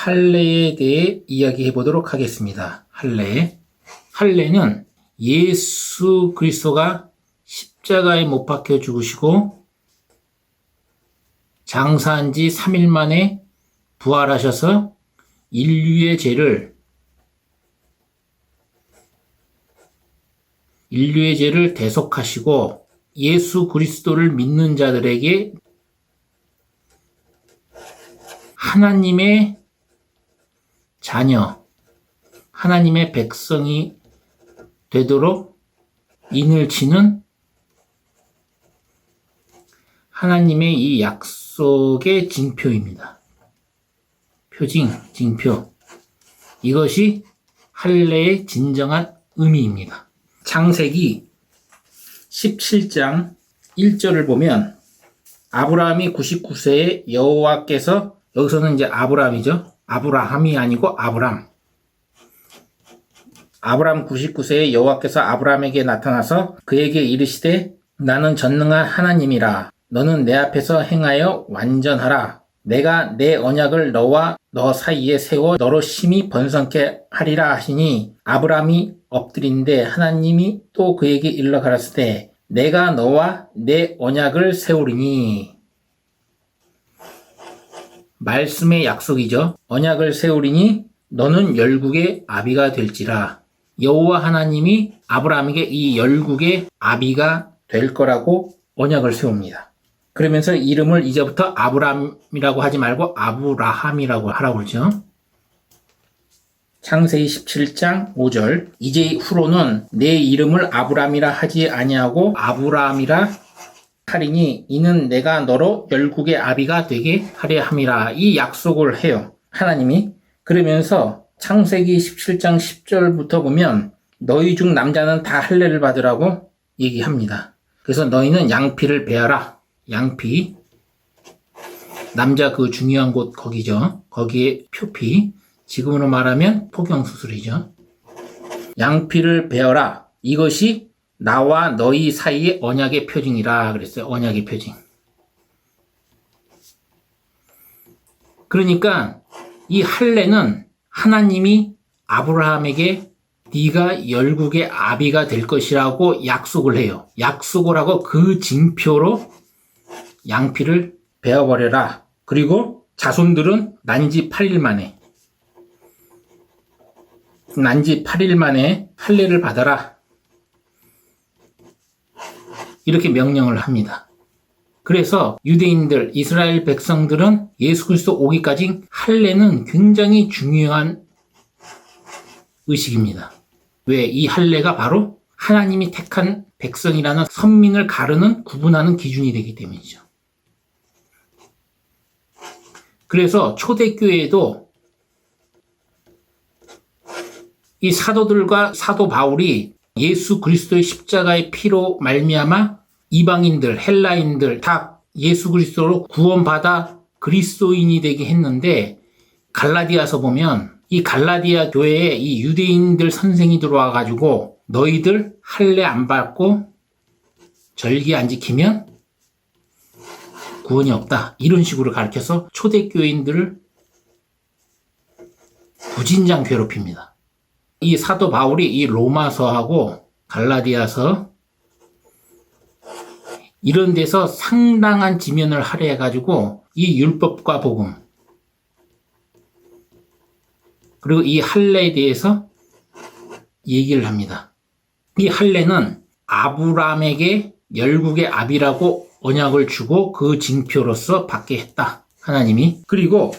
할례에 대해 이야기해 보도록 하겠습니다. 할례는 예수 그리스도가 십자가에 못 박혀 죽으시고 장사한 지 3일 만에 부활하셔서 인류의 죄를 대속하시고 예수 그리스도를 믿는 자들에게 하나님의 자녀, 하나님의 백성이 되도록 인을 치는 하나님의 이 약속의 징표입니다. 징표. 이것이 할례의 진정한 의미입니다. 창세기 17장 1절을 보면 아브라함이 99세에 여호와께서, 여기서는 이제 아브라함이죠. 아브라함이 아니고 아브람 99세에 여호와께서 아브라함에게 나타나서 그에게 이르시되 나는 전능한 하나님이라. 너는 내 앞에서 행하여 완전하라. 내가 내 언약을 너와 너 사이에 세워 너로 심히 번성케 하리라 하시니 아브라함이 엎드린데 하나님이 또 그에게 일러 가라사대 내가 너와 내 언약을 세우리니. 말씀의 약속이죠. 언약을 세우리니 너는 열국의 아비가 될지라. 여호와 하나님이 아브라함에게 이 열국의 아비가 될 거라고 언약을 세웁니다. 그러면서 이름을 이제부터 아브람이라고 하지 말고 아브라함이라고 하라고 그러죠. 창세기 17장 5절 이제 후로는 내 이름을 아브람이라 하지 아니하고 아브라함이라 하리니 이는 내가 너로 열국의 아비가 되게 하려 함이라. 이 약속을 해요, 하나님이. 그러면서 창세기 17장 10절부터 보면 너희 중 남자는 다 할례를 받으라고 얘기합니다. 그래서 너희는 양피를 베어라. 양피, 남자 그 중요한 곳 거기죠. 거기에 표피, 지금으로 말하면 포경수술이죠. 양피를 베어라. 이것이 나와 너희 사이의 언약의 표징이라 그랬어요. 언약의 표징. 그러니까 이 할례는 하나님이 아브라함에게 네가 열국의 아비가 될 것이라고 약속을 해요. 약속을 하고 그 징표로 양피를 베어버려라. 그리고 자손들은 난지 8일 만에 할례를 받아라. 이렇게 명령을 합니다. 그래서 유대인들, 이스라엘 백성들은 예수 그리스도 오기까지 할례는 굉장히 중요한 의식입니다. 왜? 이 할례가 바로 하나님이 택한 백성이라는 선민을 가르는, 구분하는 기준이 되기 때문이죠. 그래서 초대교회에도 이 사도들과 사도 바울이 예수 그리스도의 십자가의 피로 말미암아 이방인들, 헬라인들 다 예수 그리스도로 구원받아 그리스도인이 되게 했는데, 갈라디아서 보면 이 갈라디아 교회에 이 유대인들 선생이 들어와 가지고 너희들 할례 안 받고 절기 안 지키면 구원이 없다. 이런 식으로 가르쳐서 초대교인들을 부진장 괴롭힙니다. 이 사도 바울이 이 로마서하고 갈라디아서 이런 데서 상당한 지면을 할애해가지고 이 율법과 복음 그리고 이 할례에 대해서 얘기를 합니다. 이 할례는 아브람에게 열국의 아비라고 언약을 주고 그 징표로서 받게 했다, 하나님이. 그리고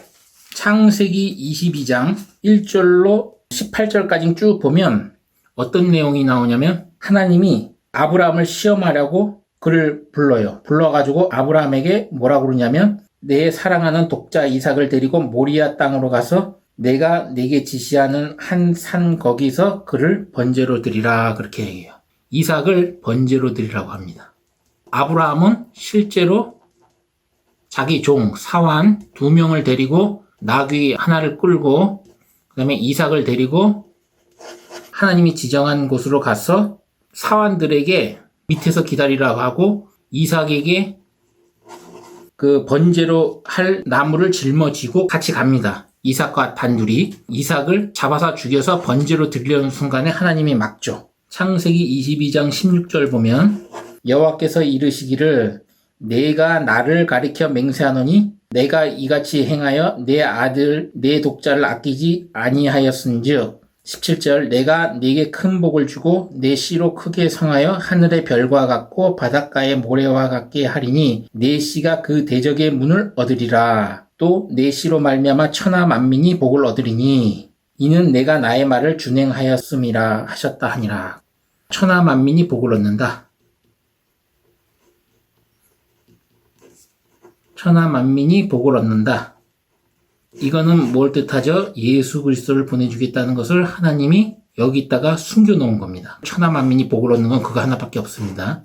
창세기 22장 1절로 18절까지 쭉 보면 어떤 내용이 나오냐면 하나님이 아브라함을 시험하려고 그를 불러요. 불러가지고 아브라함에게 뭐라고 그러냐면 내 사랑하는 독자 이삭을 데리고 모리아 땅으로 가서 내가 네게 지시하는 한 산 거기서 그를 번제로 드리라, 그렇게 얘기해요. 이삭을 번제로 드리라고 합니다. 아브라함은 실제로 자기 종, 사환 2명을 데리고 나귀 하나를 끌고 그 다음에 이삭을 데리고 하나님이 지정한 곳으로 가서 사환들에게 밑에서 기다리라고 하고 이삭에게 그 번제로 할 나무를 짊어지고 같이 갑니다. 이삭과 단둘이 이삭을 잡아서 죽여서 번제로 드리려는 순간에 하나님이 막죠. 창세기 22장 16절 보면 여호와께서 이르시기를 내가 나를 가리켜 맹세하노니 내가 이같이 행하여 내 아들 내 독자를 아끼지 아니하였은즉 17절 내가 네게 큰 복을 주고 내 씨로 크게 성하여 하늘의 별과 같고 바닷가의 모래와 같게 하리니 내 씨가 그 대적의 문을 얻으리라. 또 내 씨로 말미암아 천하 만민이 복을 얻으리니 이는 내가 나의 말을 준행하였음이라 하셨다 하니라. 천하 만민이 복을 얻는다. 천하 만민이 복을 얻는다. 이거는 뭘 뜻하죠? 예수 그리스도를 보내주겠다는 것을 하나님이 여기다가 숨겨놓은 겁니다. 천하 만민이 복을 얻는 건 그거 하나밖에 없습니다.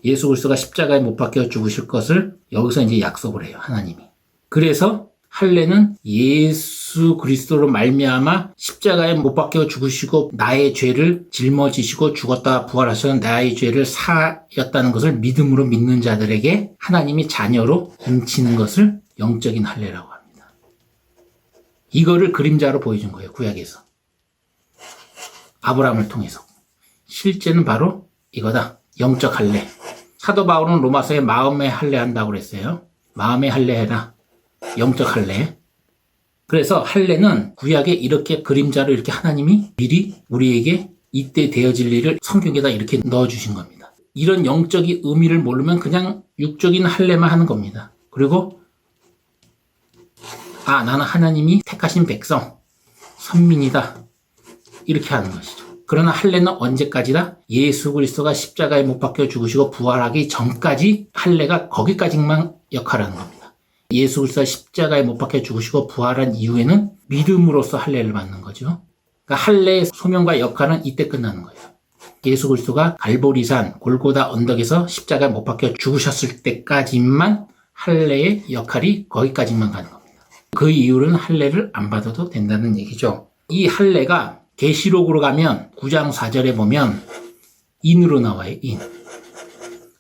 예수 그리스도가 십자가에 못 박혀 죽으실 것을 여기서 이제 약속을 해요. 하나님이. 그래서 할례는 예수 그리스도로 말미암아 십자가에 못 박혀 죽으시고 나의 죄를 짊어지시고 죽었다가 부활하셔서 나의 죄를 사였다는 것을 믿음으로 믿는 자들에게 하나님이 자녀로 인치는 것을 영적인 할례라고 합니다. 이거를 그림자로 보여준 거예요. 구약에서. 아브라함을 통해서. 실제는 바로 이거다. 영적 할례. 사도 바울은 로마서에 마음의 할례 한다고 그랬어요. 마음의 할례 해라. 영적 할례. 그래서 할례는 구약에 이렇게 그림자로 이렇게 하나님이 미리 우리에게 이때 되어질 일을 성경에다 이렇게 넣어주신 겁니다. 이런 영적인 의미를 모르면 그냥 육적인 할례만 하는 겁니다. 그리고 나는 하나님이 택하신 백성, 선민이다. 이렇게 하는 것이죠. 그러나 할례는 언제까지다? 예수 그리스도가 십자가에 못 박혀 죽으시고 부활하기 전까지 할례가 거기까지만 역할하는 겁니다. 예수 그리스도가 십자가에 못 박혀 죽으시고 부활한 이후에는 믿음으로써 할례를 받는 거죠. 그러니까 할례의 소명과 역할은 이때 끝나는 거예요. 예수 그리스도가 갈보리산 골고다 언덕에서 십자가에 못 박혀 죽으셨을 때까지만 할례의 역할이 거기까지만 가는 겁니다. 그 이후로는 할례를 안 받아도 된다는 얘기죠. 이 할례가 계시록으로 가면 9장 4절에 보면 인으로 나와요. 인.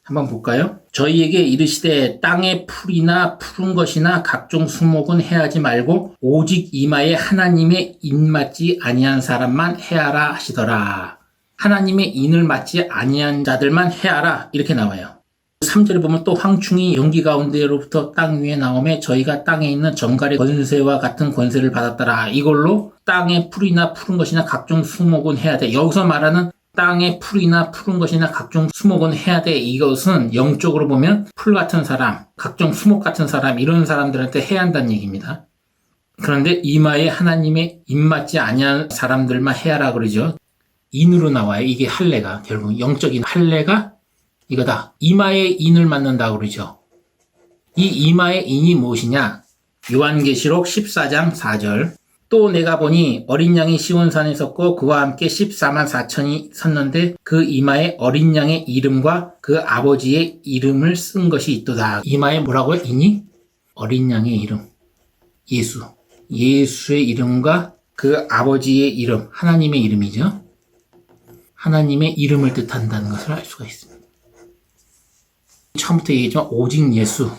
한번 볼까요? 저희에게 이르시되 땅의 풀이나 푸른 것이나 각종 수목은 해하지 말고 오직 이마에 하나님의 인 맞지 아니한 사람만 해하라 하시더라. 하나님의 인을 맞지 아니한 자들만 해하라 이렇게 나와요. 3절에 보면 또 황충이 연기 가운데로부터 땅 위에 나오매 저희가 땅에 있는 정갈의 권세와 같은 권세를 받았더라. 이걸로 땅의 풀이나 푸른 것이나 각종 수목은 해야 돼. 여기서 말하는 땅의 풀이나 푸른 것이나 각종 수목은 해야 돼. 이것은 영적으로 보면 풀 같은 사람, 각종 수목 같은 사람 이런 사람들한테 해야 한다는 얘기입니다. 그런데 이마에 하나님의 입맞지 아니한 사람들만 해야라 그러죠. 인으로 나와요. 이게 할례가 결국 영적인 할례가 이거다. 이마에 인을 맞는다고 그러죠. 이 이마의 인이 무엇이냐? 요한계시록 14장 4절. 또 내가 보니 어린 양이 시온산에 섰고 그와 함께 14만 4천이 섰는데 그 이마에 어린 양의 이름과 그 아버지의 이름을 쓴 것이 있도다. 이마에 뭐라고요? 인이? 어린 양의 이름. 예수. 예수의 이름과 그 아버지의 이름. 하나님의 이름이죠. 하나님의 이름을 뜻한다는 것을 알 수가 있습니다. 처음부터 얘기했지만 오직 예수,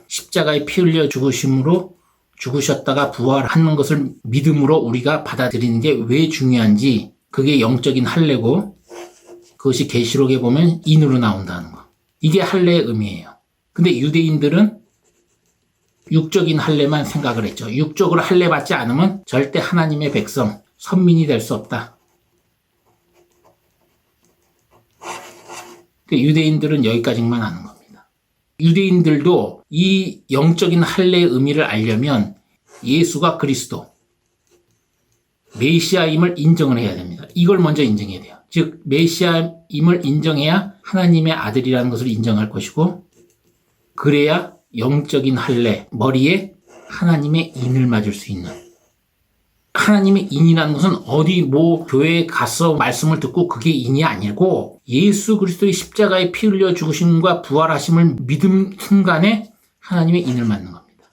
십자가에 피 흘려 죽으심으로 죽으셨다가 부활하는 것을 믿음으로 우리가 받아들이는 게 왜 중요한지 그게 영적인 할례고 그것이 계시록에 보면 인으로 나온다는 거. 이게 할례의 의미예요. 근데 유대인들은 육적인 할례만 생각을 했죠. 육적으로 할례 받지 않으면 절대 하나님의 백성, 선민이 될 수 없다. 유대인들은 여기까지만 아는 겁니다. 유대인들도 이 영적인 할례의 의미를 알려면 예수가 그리스도, 메시아임을 인정을 해야 됩니다. 이걸 먼저 인정해야 돼요. 즉 메시아임을 인정해야 하나님의 아들이라는 것을 인정할 것이고 그래야 영적인 할례, 머리에 하나님의 인을 맞을 수 있는 하나님의 인이라는 것은 어디 교회에 가서 말씀을 듣고 그게 인이 아니고 예수 그리스도의 십자가에 피 흘려 죽으심과 부활하심을 믿음 순간에 하나님의 인을 맞는 겁니다.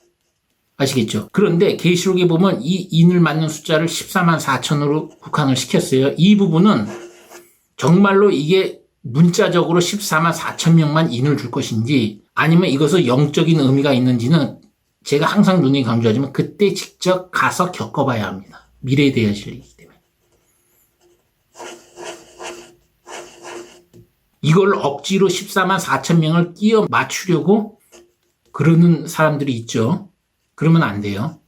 아시겠죠? 그런데 계시록에 보면 이 인을 맞는 숫자를 14만 4천으로 국한을 시켰어요. 이 부분은 정말로 이게 문자적으로 14만 4천 명만 인을 줄 것인지 아니면 이것은 영적인 의미가 있는지는 제가 항상 눈에 강조하지만 그때 직접 가서 겪어봐야 합니다. 미래에 대한 진리이기 때문에. 이걸 억지로 14만 4천 명을 끼워 맞추려고 그러는 사람들이 있죠. 그러면 안 돼요.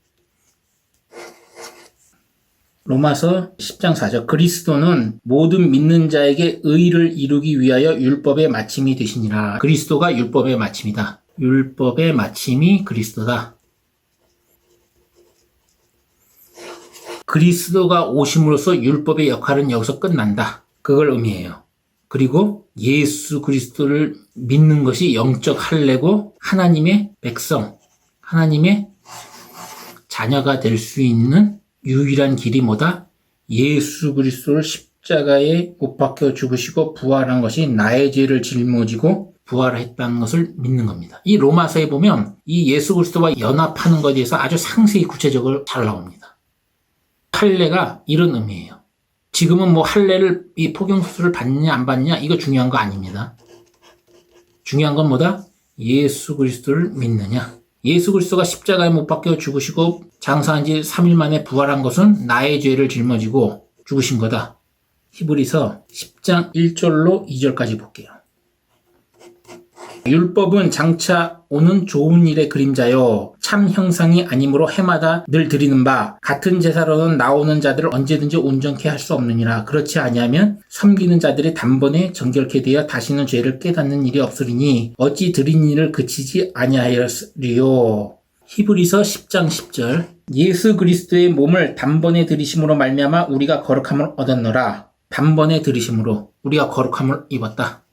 로마서 10장 4절 그리스도는 모든 믿는 자에게 의를 이루기 위하여 율법의 마침이 되시니라. 그리스도가 율법의 마침이다. 율법의 마침이 그리스도다. 그리스도가 오심으로써 율법의 역할은 여기서 끝난다. 그걸 의미해요. 그리고 예수 그리스도를 믿는 것이 영적 할례고 하나님의 백성, 하나님의 자녀가 될 수 있는 유일한 길이 뭐다? 예수 그리스도를 십자가에 못 박혀 죽으시고 부활한 것이 나의 죄를 짊어지고 부활했다는 것을 믿는 겁니다. 이 로마서에 보면 이 예수 그리스도와 연합하는 것에 대해서 아주 상세히 구체적으로 잘 나옵니다. 할례가 이런 의미예요. 지금은 뭐 할례를 이 포경수술을 받느냐 안 받느냐 이거 중요한 거 아닙니다. 중요한 건 뭐다? 예수 그리스도를 믿느냐. 예수 그리스도가 십자가에 못 박혀 죽으시고 장사한 지 3일 만에 부활한 것은 나의 죄를 짊어지고 죽으신 거다. 히브리서 10장 1절로 2절까지 볼게요. 율법은 장차 오는 좋은 일의 그림자요 참 형상이 아니므로 해마다 늘 드리는 바 같은 제사로는 나오는 자들을 언제든지 온전케 할 수 없느니라. 그렇지 아니하면 섬기는 자들이 단번에 정결케 되어 다시는 죄를 깨닫는 일이 없으리니 어찌 드린 일을 그치지 아니하였으리요. 히브리서 10장 10절 예수 그리스도의 몸을 단번에 들이심으로 말미암아 우리가 거룩함을 얻었노라. 단번에 들이심으로 우리가 거룩함을 입었다.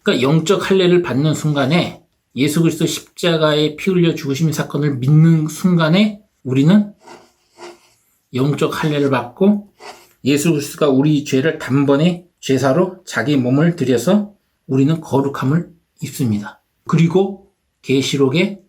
그러니까 영적 할례를 받는 순간에 예수 그리스도 십자가에 피 흘려 죽으심 사건을 믿는 순간에 우리는 영적 할례를 받고 예수 그리스도가 우리 죄를 단번에 제사로 자기 몸을 들여서 우리는 거룩함을 입습니다. 그리고 계시록에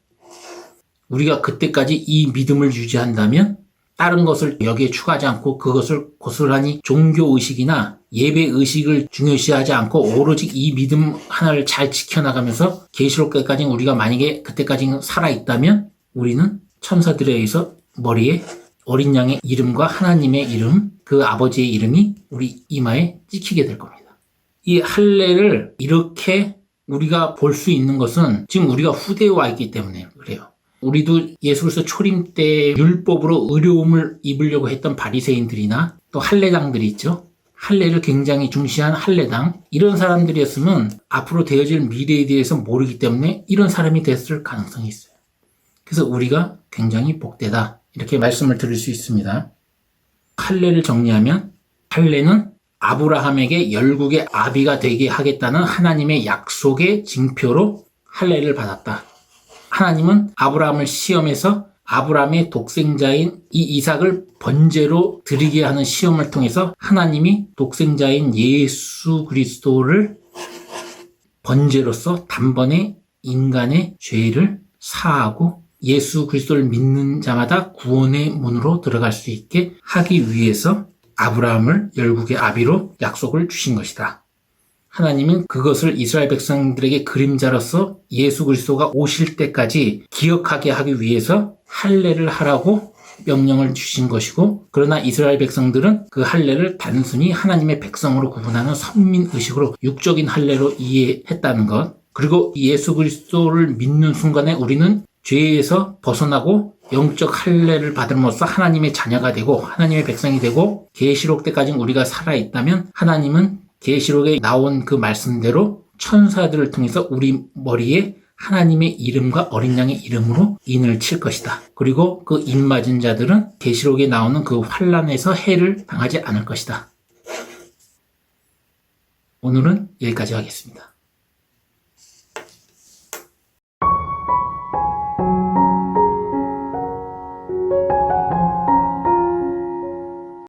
우리가 그때까지 이 믿음을 유지한다면 다른 것을 여기에 추가하지 않고 그것을 고스란히 종교의식이나 예배의식을 중요시하지 않고 오로지 이 믿음 하나를 잘 지켜나가면서 계시록 때까지 우리가 만약에 그때까지 살아있다면 우리는 천사들에 의해서 머리에 어린 양의 이름과 하나님의 이름, 그 아버지의 이름이 우리 이마에 찍히게 될 겁니다. 이 할례를 이렇게 우리가 볼 수 있는 것은 지금 우리가 후대에 와 있기 때문에 그래요. 우리도 예수 그리스도 초림 때 율법으로 의로움을 입으려고 했던 바리새인들이나 또 할례당들이 있죠. 할례를 굉장히 중시한 할례당 이런 사람들이었으면 앞으로 되어질 미래에 대해서 모르기 때문에 이런 사람이 됐을 가능성이 있어요. 그래서 우리가 굉장히 복되다 이렇게 말씀을 드릴 수 있습니다. 할례를 정리하면 할례는 아브라함에게 열국의 아비가 되게 하겠다는 하나님의 약속의 징표로 할례를 받았다. 하나님은 아브라함을 시험해서 아브라함의 독생자인 이 이삭을 번제로 드리게 하는 시험을 통해서 하나님이 독생자인 예수 그리스도를 번제로서 단번에 인간의 죄를 사하고 예수 그리스도를 믿는 자마다 구원의 문으로 들어갈 수 있게 하기 위해서 아브라함을 열국의 아비로 약속을 주신 것이다. 하나님은 그것을 이스라엘 백성들에게 그림자로서 예수 그리스도가 오실 때까지 기억하게 하기 위해서 할례를 하라고 명령을 주신 것이고 그러나 이스라엘 백성들은 그 할례를 단순히 하나님의 백성으로 구분하는 선민의식으로 육적인 할례로 이해했다는 것 그리고 예수 그리스도를 믿는 순간에 우리는 죄에서 벗어나고 영적 할례를 받음으로써 하나님의 자녀가 되고 하나님의 백성이 되고 계시록 때까지 우리가 살아있다면 하나님은 계시록에 나온 그 말씀대로 천사들을 통해서 우리 머리에 하나님의 이름과 어린 양의 이름으로 인을 칠 것이다. 그리고 그 인 맞은 자들은 계시록에 나오는 그 환난에서 해를 당하지 않을 것이다. 오늘은 여기까지 하겠습니다.